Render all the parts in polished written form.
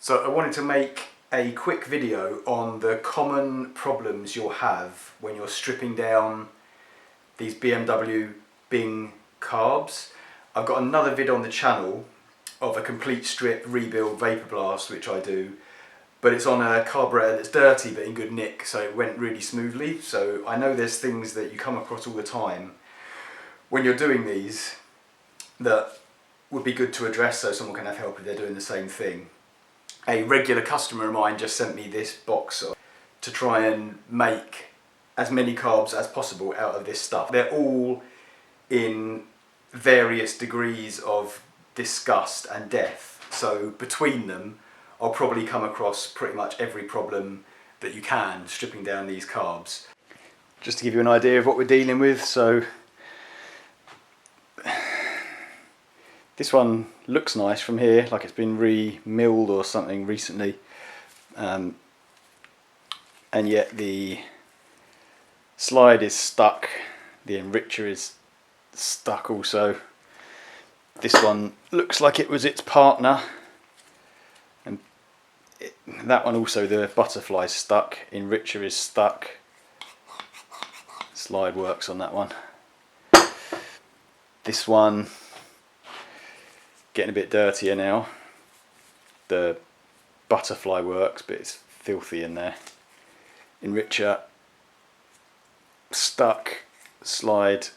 So I wanted to make a quick video on the common problems you'll have when you're stripping down these BMW Bing carbs. I've got another video on the channel of a complete strip rebuild vapor blast, which I do, but it's on a carburetor that's dirty but in good nick, so it went really smoothly. So I know there's things that you come across all the time when you're doing these that would be good to address so someone can have help if they're doing the same thing. A regular customer of mine just sent me this box to try and make as many carbs as possible out of this stuff. They're all in various degrees of disgust and death, so between them I'll probably come across pretty much every problem that you can stripping down these carbs. Just to give you an idea of what we're dealing with, so this one looks nice from here, like it's been re-milled or something recently, and yet the slide is stuck, the enricher is stuck also. This one looks like it was its partner, and that one also, the butterfly's stuck, enricher is stuck, slide works on that one. This one getting a bit dirtier now. The butterfly works, but it's filthy in there. Enricher stuck, slide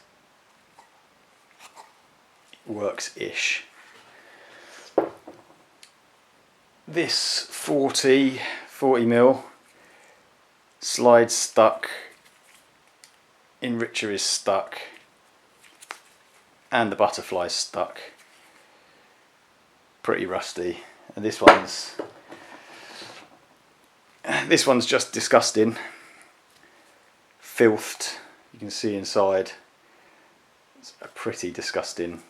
works-ish. This 40 mil slide stuck, enricher is stuck, and the butterfly's stuck. Pretty rusty, and this one's just disgusting, filthed. You can see inside. It's pretty disgusting.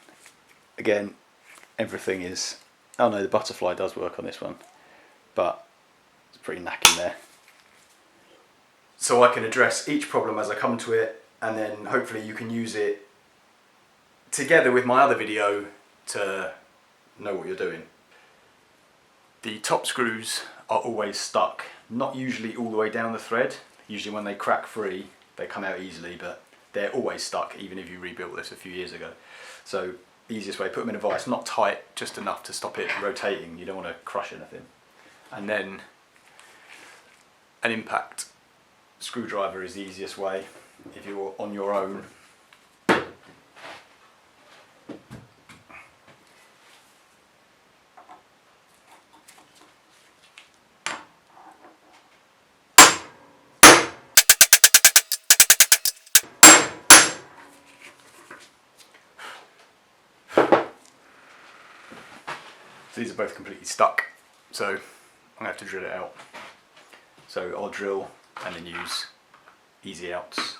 Again, everything is. Oh no, the butterfly does work on this one, but it's pretty knacking there. So I can address each problem as I come to it, and then hopefully you can use it together with my other video to know what you're doing. The top screws are always stuck, not usually all the way down the thread. Usually when they crack free they come out easily, but they're always stuck even if you rebuilt this a few years ago. So the easiest way, put them in a vise, not tight, just enough to stop it rotating. You don't want to crush anything. And then an impact screwdriver is the easiest way if you're on your own. So these are both completely stuck, so I'm going to have to drill it out. So I'll drill and then use easy outs.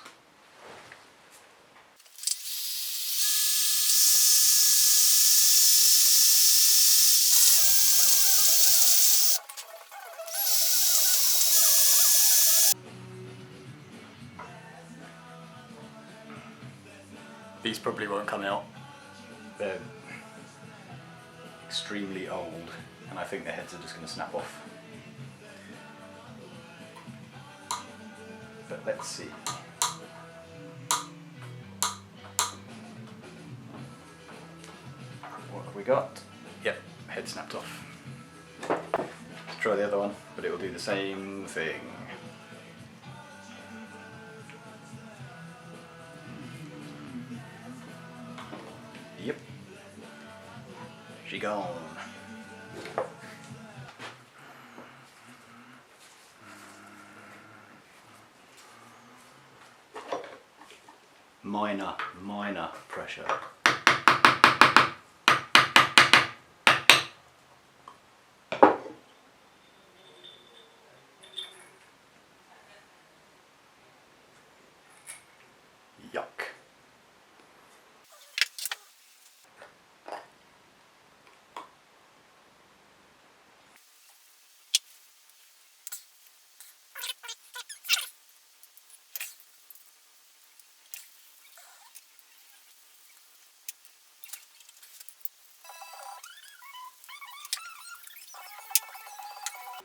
These probably won't come out. They're extremely old, and I think the heads are just going to snap off. But let's see. What have we got? Yep, head snapped off. Let's try the other one, but it will do the same thing. Yep. She gone. Minor pressure. Yuck.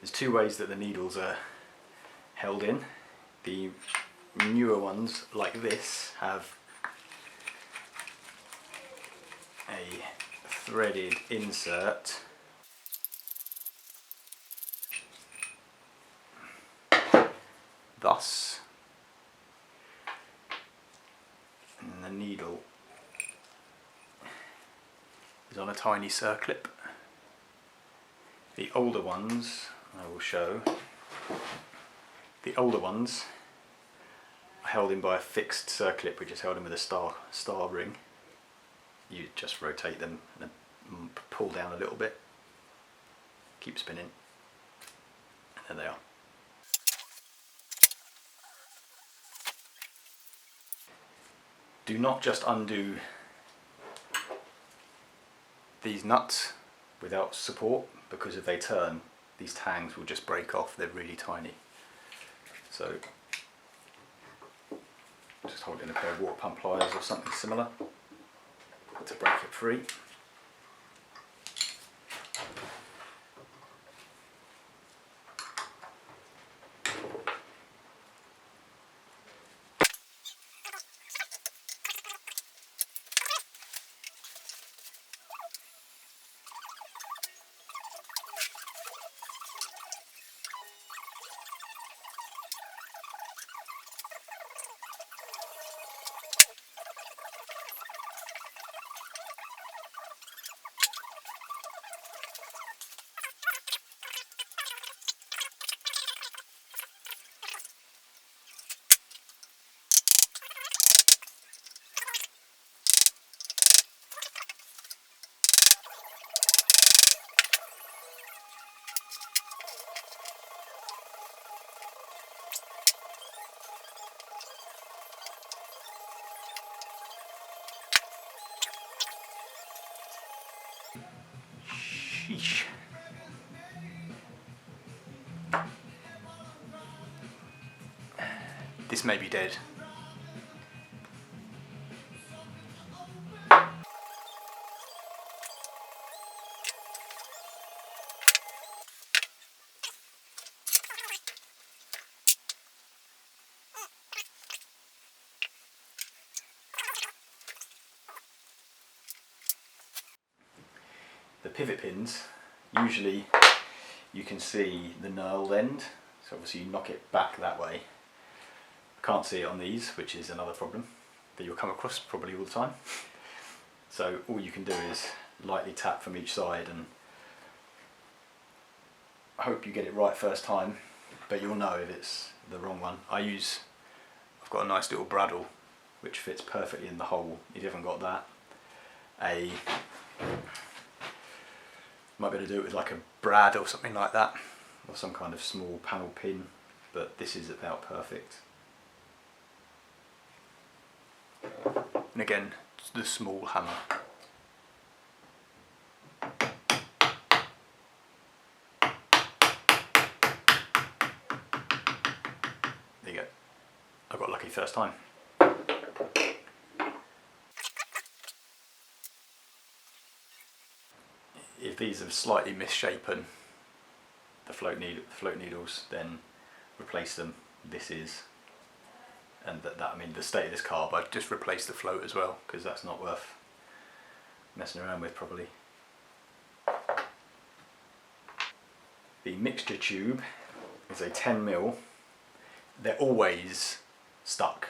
There's two ways that the needles are held in. The newer ones, like this, have a threaded insert thus, and the needle is on a tiny circlip. The older ones, I will show, the older ones are held in by a fixed circlip which is held in with a star ring. You just rotate them and then pull down a little bit, keep spinning, and there they are. Do not just undo these nuts without support, because if they turn, these tangs will just break off. They're really tiny. So just hold in a pair of water pump pliers or something similar to break it free. Sheesh. This may be dead. The pivot pins, usually you can see the knurled end, so obviously you knock it back that way. I can't see it on these, which is another problem that you'll come across probably all the time. So all you can do is lightly tap from each side and hope you get it right first time, but you'll know if it's the wrong one. I've got a nice little bradawl which fits perfectly in the hole. If you haven't got that, might be able to do it with like a brad or something like that, or some kind of small panel pin, but this is about perfect. And again, the small hammer. There you go. I got lucky first time. If these are slightly misshapen, the float needles, then replace them. I mean, the state of this carb, I'd just replace the float as well, because that's not worth messing around with probably. The mixture tube is a 10mm. They're always stuck.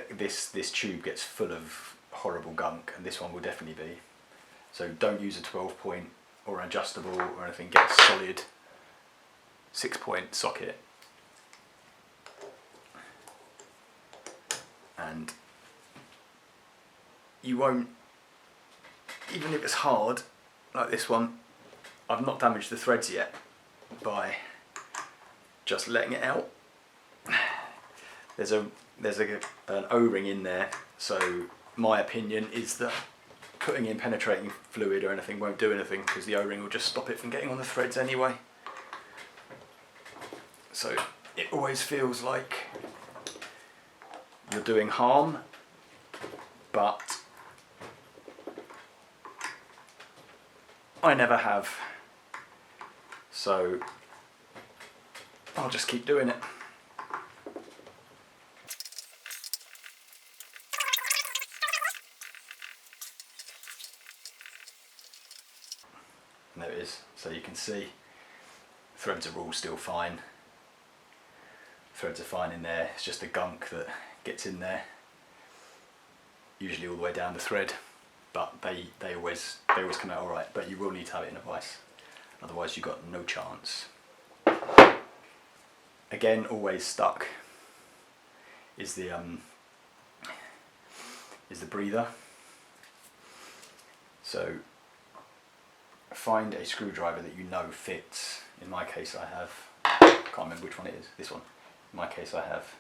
This tube gets full of horrible gunk, and this one will definitely be. So don't use a 12-point or adjustable or anything. Get a solid 6-point socket. And you won't, even if it's hard, like this one, I've not damaged the threads yet by just letting it out. There's an O-ring in there, so my opinion is that putting in penetrating fluid or anything won't do anything, because the O-ring will just stop it from getting on the threads anyway. So it always feels like you're doing harm, but I never have. So I'll just keep doing it. And there it is. So you can see threads are all still fine. Threads are fine in there. It's just the gunk that gets in there. Usually all the way down the thread, but they always come out all right. But you will need to have it in a vise, otherwise you've got no chance. Again, always stuck is the breather. So find a screwdriver that you know fits. In my case I have, can't remember which one it is, this one. In my case I have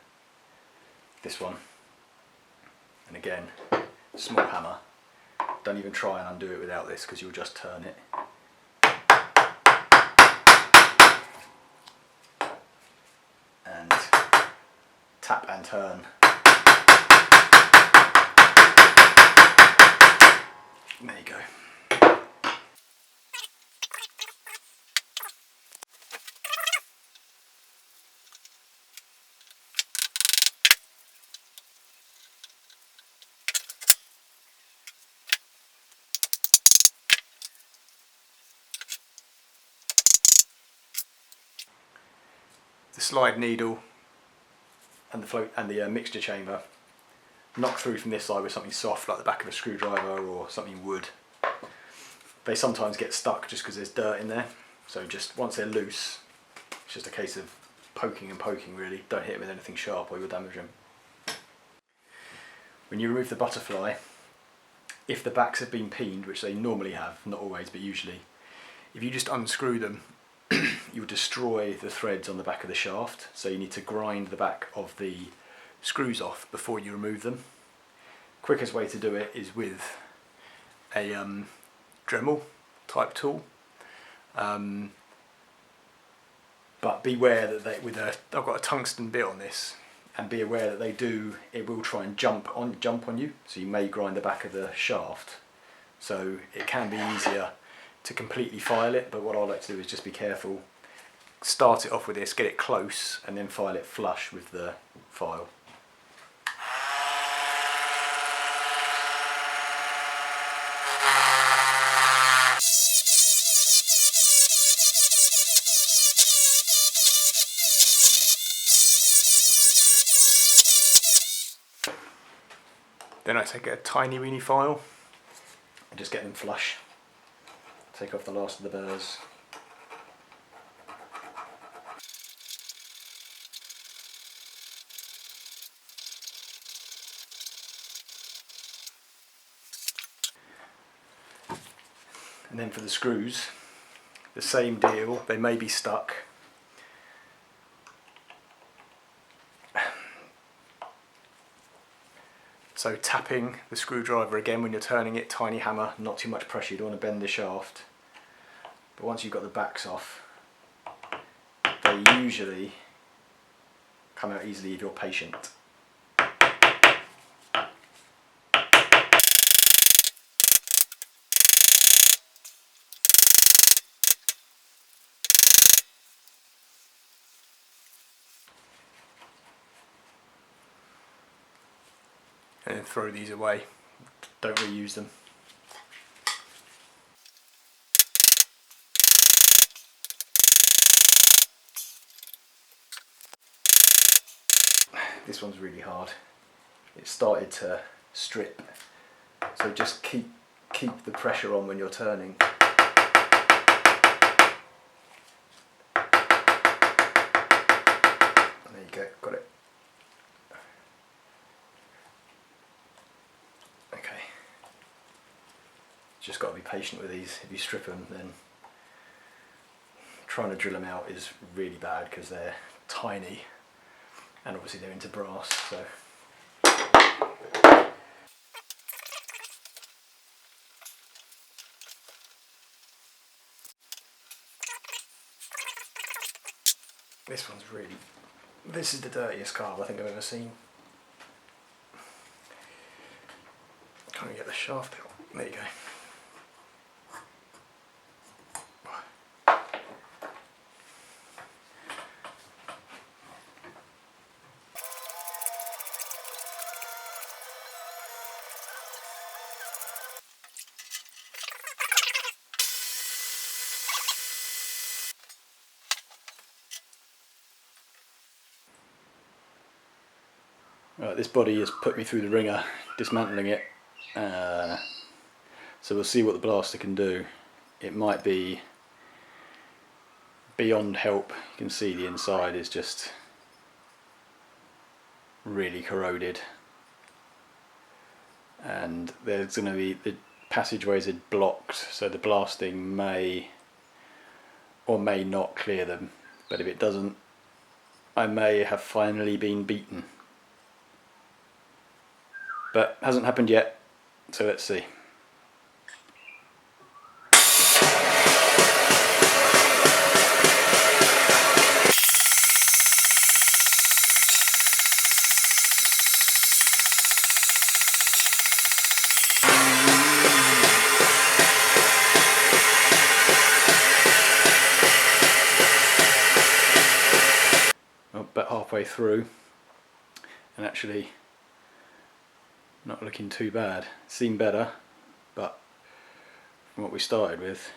this one. And again, small hammer. Don't even try and undo it without this because you'll just turn it. And tap and turn. There you go. The slide needle and the mixture chamber knock through from this side with something soft like the back of a screwdriver or something wood. They sometimes get stuck just because there's dirt in there, so just once they're loose it's just a case of poking and poking really. Don't hit them with anything sharp or you'll damage them. When you remove the butterfly, if the backs have been peened, which they normally have, not always but usually, if you just unscrew them you'll destroy the threads on the back of the shaft, so you need to grind the back of the screws off before you remove them. Quickest way to do it is with a Dremel type tool, but beware that I've got a tungsten bit on this, and be aware that it will try and jump on you, so you may grind the back of the shaft. So it can be easier to completely file it, but what I like to do is just be careful, start it off with this, get it close, and then file it flush with the file. Then I take a tiny weeny file and just get them flush. Take off the last of the burrs. And then for the screws, the same deal, they may be stuck. So tapping the screwdriver again when you're turning it, tiny hammer, not too much pressure, you don't want to bend the shaft. But once you've got the backs off, they usually come out easily if you're patient. And then throw these away, don't reuse them. This one's really hard. It started to strip, so just keep the pressure on when you're turning. There you go, got it. Okay. Just got to be patient with these. If you strip them, then trying to drill them out is really bad because they're tiny. And obviously they're into brass, so. This is the dirtiest carb I think I've ever seen. Can't even get the shaft out. There you go. Right, this body has put me through the ringer, dismantling it. So we'll see what the blaster can do. It might be beyond help. You can see the inside is just really corroded, and there's going to be, the passageways are blocked, so the blasting may or may not clear them, but if it doesn't, I may have finally been beaten. But hasn't happened yet, so let's see. About halfway through, and actually not looking too bad. Seemed better, but from what we started with,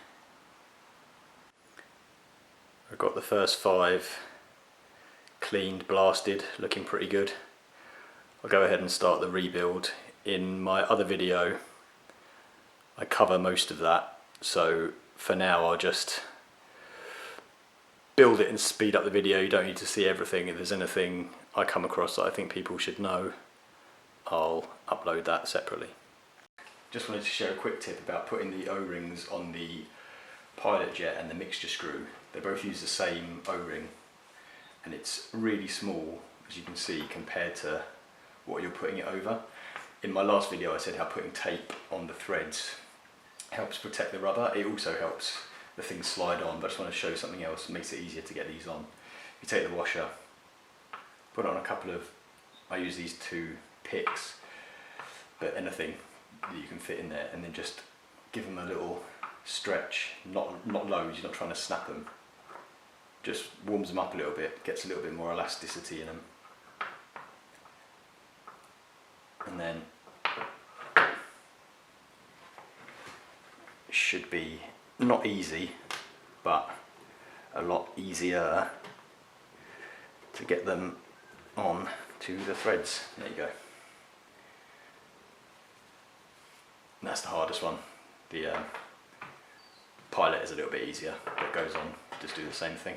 I've got the first 5 cleaned, blasted, looking pretty good. I'll go ahead and start the rebuild. In my other video I cover most of that, so for now I'll just build it and speed up the video. You don't need to see everything. If there's anything I come across that I think people should know, I'll upload that separately. Just wanted to share a quick tip about putting the O-rings on the pilot jet and the mixture screw. They both use the same O-ring, and it's really small, as you can see, compared to what you're putting it over. In my last video I said how putting tape on the threads helps protect the rubber. It also helps the things slide on, but I just want to show something else that makes it easier to get these on. You take the washer, put it on a couple of, I use these 2 picks, but anything that you can fit in there, and then just give them a little stretch, not loads, you're not trying to snap them. Just warms them up a little bit, gets a little bit more elasticity in them. And then it should be not easy, but a lot easier to get them on to the threads. There you go. And that's the hardest one. The pilot is a little bit easier, but it goes on, just do the same thing.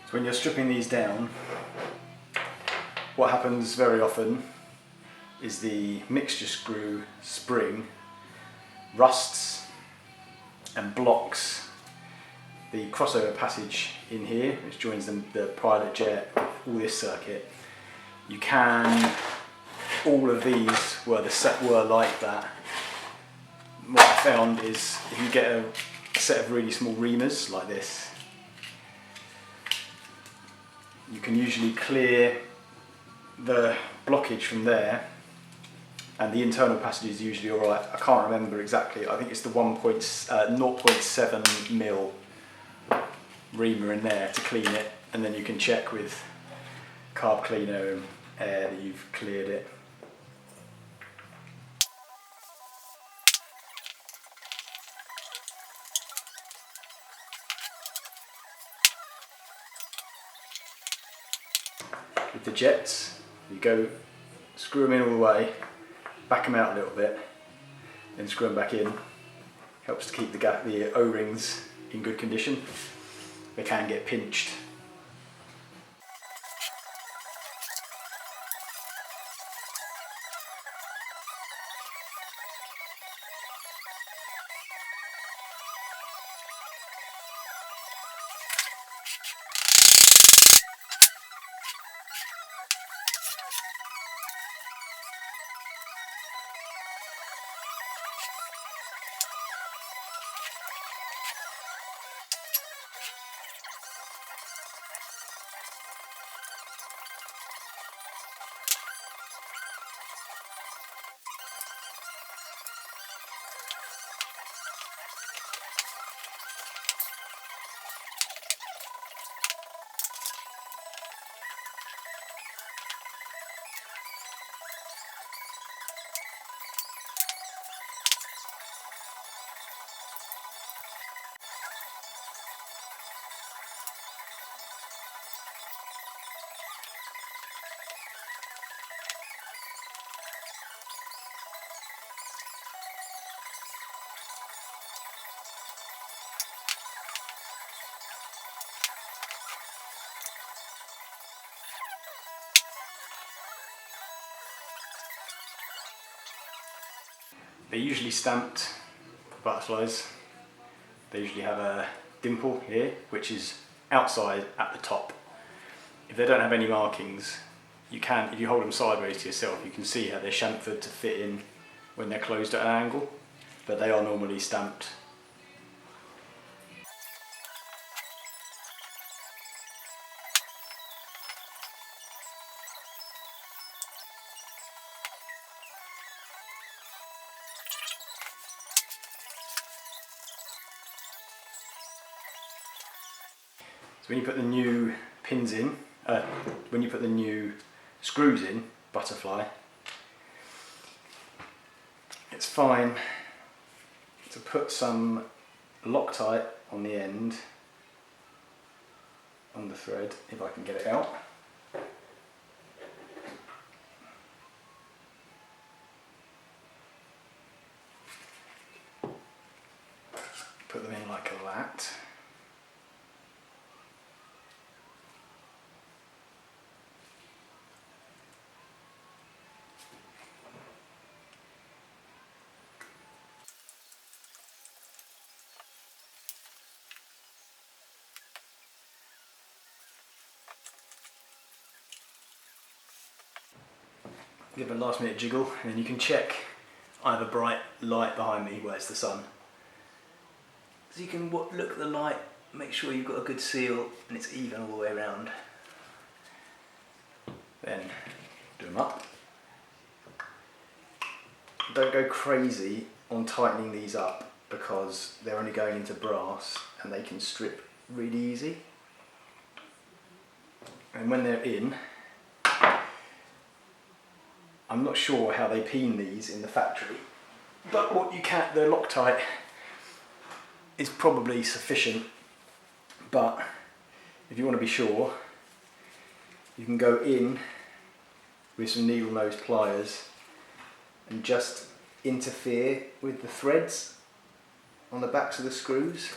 So when you're stripping these down, what happens very often is the mixture screw spring rusts and blocks the crossover passage in here, which joins the pilot jet, all this circuit. You can, all of these were like that. What I found is if you get a set of really small reamers like this, you can usually clear the blockage from there, and the internal passage is usually alright. I can't remember exactly, I think it's the 0.7 mil reamer in there to clean it, and then you can check with carb cleaner and air that you've cleared it. With the jets, you go screw them in all the way, back them out a little bit, then screw them back in. Helps to keep the O-rings in good condition. They can get pinched. They're usually stamped for butterflies. They usually have a dimple here, which is outside at the top. If they don't have any markings, you can, if you hold them sideways to yourself, you can see how they're chamfered to fit in when they're closed at an angle, but they are normally stamped. So when you put the new pins in, when you put the new screws in, butterfly, it's fine to put some Loctite on the end, on the thread, if I can get it out. Put them in like that. Give it a last minute jiggle, and then you can check I have a bright light behind me where it's the sun. So you can look at the light, make sure you've got a good seal and it's even all the way around. Then do them up. Don't go crazy on tightening these up because they're only going into brass and they can strip really easy. And when they're in, I'm not sure how they peen these in the factory, but what you can, the Loctite is probably sufficient, but if you want to be sure, you can go in with some needle nose pliers and just interfere with the threads on the backs of the screws,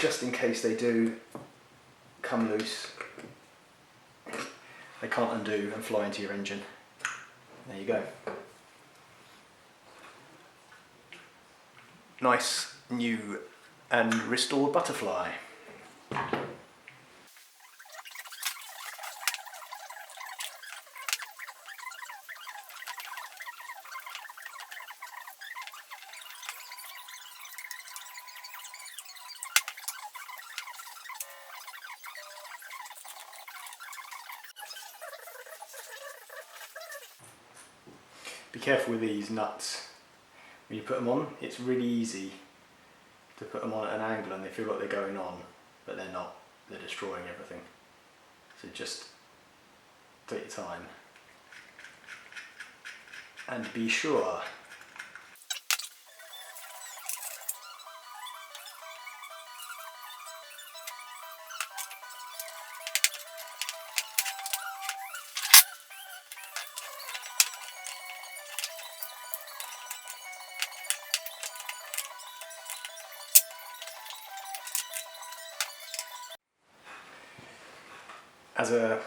just in case they do come loose. They can't undo and fly into your engine. There you go. Nice, new and restored butterfly. Be careful with these nuts. When you put them on, it's really easy to put them on at an angle and they feel like they're going on, but they're not. They're destroying everything. So just take your time and be sure. As a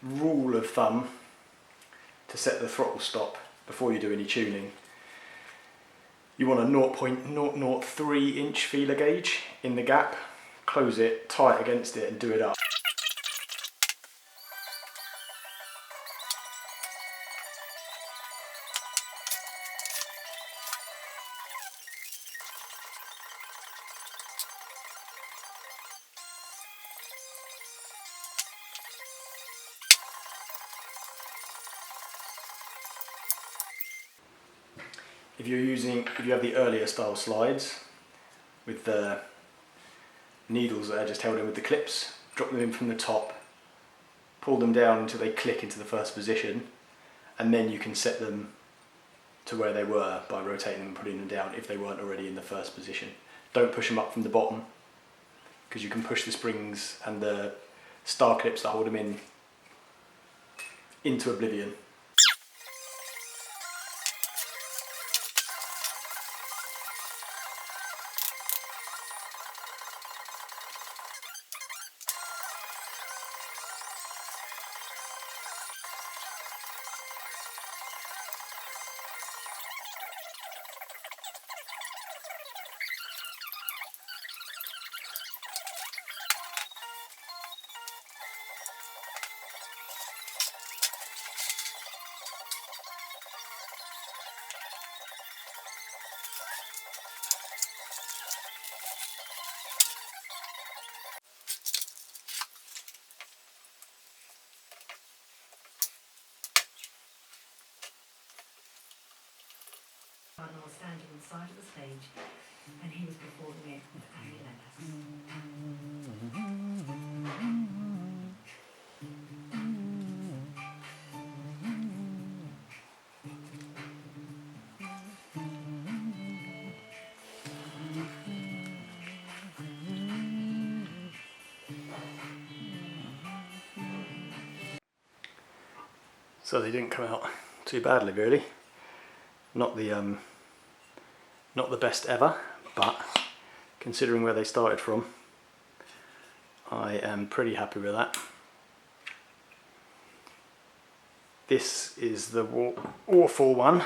rule of thumb, to set the throttle stop before you do any tuning, you want a 0.003 inch feeler gauge in the gap, close it tight against it and do it up. If you have the earlier style slides with the needles that are just held in with the clips, drop them in from the top, pull them down until they click into the first position, and then you can set them to where they were by rotating them and putting them down if they weren't already in the first position. Don't push them up from the bottom, because you can push the springs and the star clips that hold them in into oblivion. I was standing on the side of the stage and he was performing it with airhead. So they didn't come out too badly, really. Not the best ever, but considering where they started from, I am pretty happy with that. This is the awful one.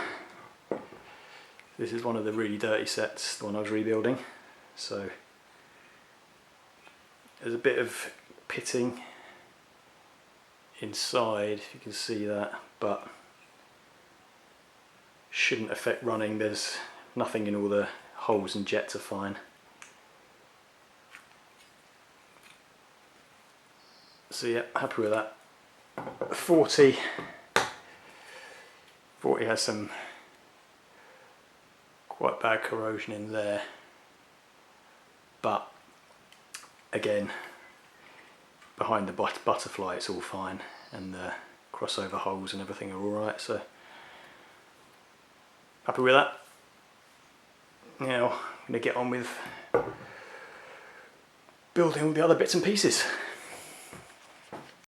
This is one of the really dirty sets, the one I was rebuilding. So there's a bit of pitting inside, if you can see that, but shouldn't affect running. There's nothing in all the holes, and jets are fine. So yeah, happy with that. 40 has some quite bad corrosion in there, but again, behind the butterfly it's all fine, and the crossover holes and everything are alright, so happy with that. Now I'm going to get on with building all the other bits and pieces.